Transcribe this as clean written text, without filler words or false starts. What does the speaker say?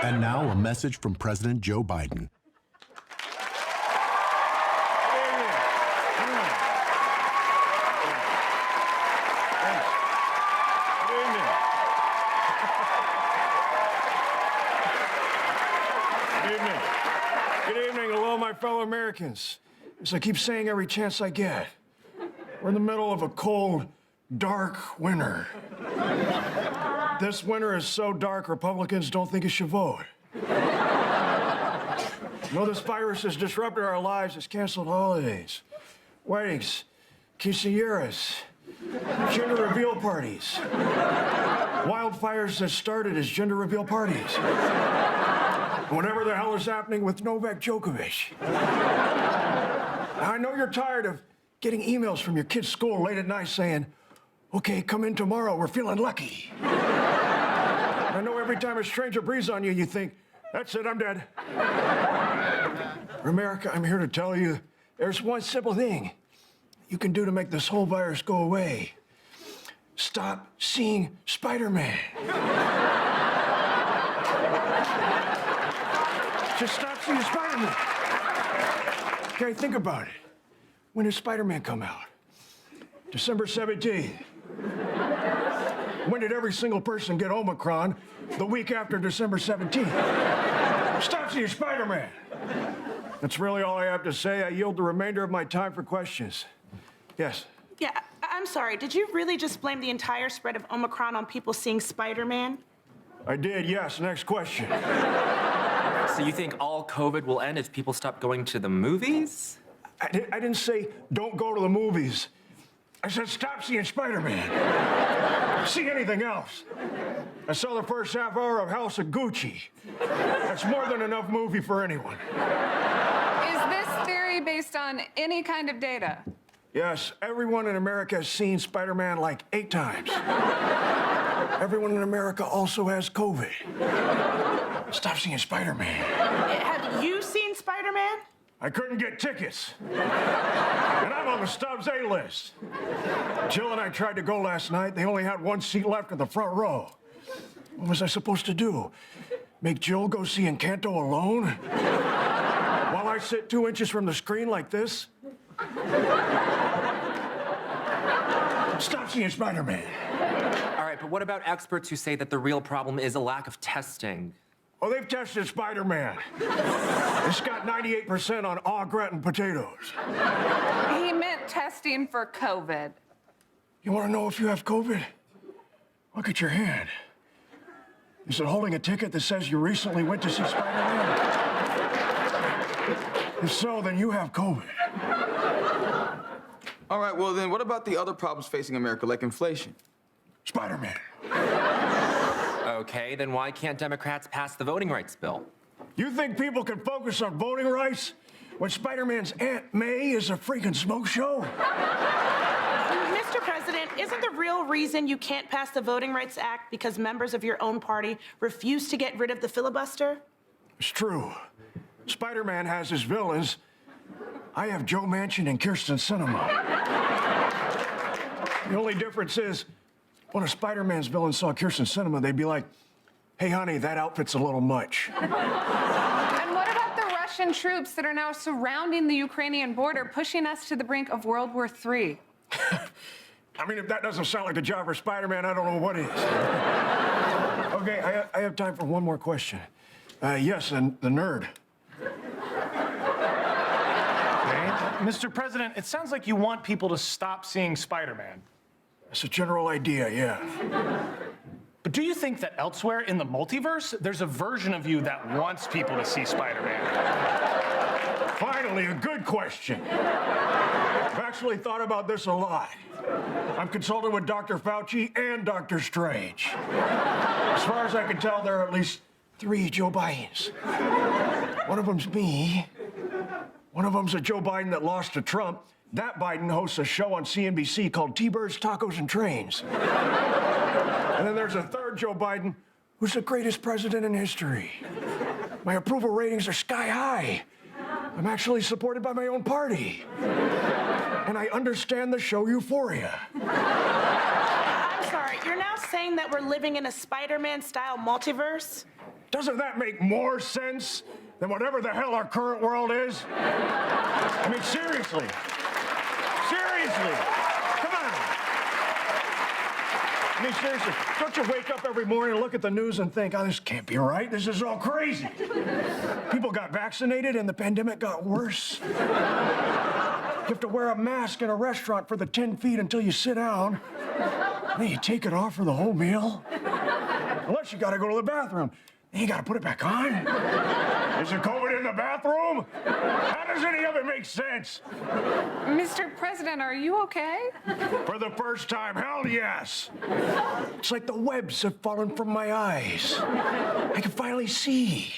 And now a message from President Joe Biden. Good evening, hello, my fellow Americans. As I keep saying every chance I get, we're in the middle of a cold, dark winter. This winter is so dark, Republicans don't think it should vote. You know, this virus has disrupted our lives. It's canceled holidays, weddings, quinceañeras, gender reveal parties. Wildfires that started as gender reveal parties. Whatever the hell is happening with Novak Djokovic. Now, I know you're tired of getting emails from your kid's school late at night saying, okay, come in tomorrow, we're feeling lucky. I know every time a stranger breathes on you, you think, that's it, I'm dead. For America, I'm here to tell you, there's one simple thing you can do to make this whole virus go away. Stop seeing Spiderman. Just stop seeing Spiderman. Okay, think about it. When did Spiderman come out? December 17th. When did every single person get Omicron? The week after December 17th. Stop seeing Spider-Man. That's really all I have to say. I yield the remainder of my time for questions. Yes? Yeah, I'm sorry. Did you really just blame the entire spread of Omicron on people seeing Spider-Man? I did, yes. Next question. So you think all COVID will end if people stop going to the movies? I didn't say don't go to the movies. I said stop seeing Spider-Man. See anything else. I saw the first half hour of House of Gucci. That's more than enough movie for anyone. Is this theory based on any kind of data? Yes, everyone in America has seen Spider-Man like 8 times. Everyone in America also has COVID. Stop seeing Spider-Man. Have you seen Spider-Man? I couldn't get tickets. And I'm on the Stubbs A list. Jill and I tried to go last night. They only had 1 seat left in the front row. What was I supposed to do? Make Jill go see Encanto alone? While I sit 2 inches from the screen like this? Stop seeing Spider-Man. All right, but what about experts who say that the real problem is a lack of testing? Oh, they've tested Spider-Man. It's got 98% on au gratin potatoes. He meant testing for COVID. You want to know if you have COVID? Look at your hand. Is it holding a ticket that says you recently went to see Spider-Man? If so, then you have COVID. All right, well then, what about the other problems facing America, like inflation? Spider-Man. Okay, then why can't Democrats pass the voting rights bill? You think people can focus on voting rights when Spider-Man's Aunt May is a freaking smoke show? Mr. President, isn't the real reason you can't pass the Voting Rights Act because members of your own party refuse to get rid of the filibuster? It's true. Spider-Man has his villains. I have Joe Manchin and Kirsten Sinema. The only difference is, when a Spider-Man's villain saw Kirsten Sinema, they'd be like, hey, honey, that outfit's a little much. And what about the Russian troops that are now surrounding the Ukrainian border, pushing us to the brink of World War III? I mean, if that doesn't sound like a job for Spider-Man, I don't know what is. Okay, I have time for one more question. Yes, and the nerd. Mr. President, it sounds like you want people to stop seeing Spider-Man. It's a general idea, yeah. But do you think that elsewhere in the multiverse, there's a version of you that wants people to see Spider-Man? Finally, a good question. I've actually thought about this a lot. I'm consulted with Dr. Fauci and Dr. Strange. As far as I can tell, there are at least 3 Joe Bidens. One of them's me. One of them's a Joe Biden that lost to Trump. That Biden hosts a show on CNBC called T-Birds, Tacos, and Trains. And then there's a third Joe Biden who's the greatest president in history. My approval ratings are sky high. I'm actually supported by my own party. And I understand the show Euphoria. I'm sorry, you're now saying that we're living in a Spider-Man style multiverse? Doesn't that make more sense than whatever the hell our current world is? I mean, seriously. Seriously. Come on. I mean, seriously. Don't you wake up every morning and look at the news and think, oh, this can't be right. This is all crazy. People got vaccinated and the pandemic got worse. You have to wear a mask in a restaurant for the 10 feet until you sit down. Then you take it off for the whole meal. Unless you gotta go to the bathroom. Then you gotta put it back on. Is there COVID in the bathroom? How does any of it make sense? Mr. President, are you okay? For the first time, hell yes. It's like the webs have fallen from my eyes. I can finally see.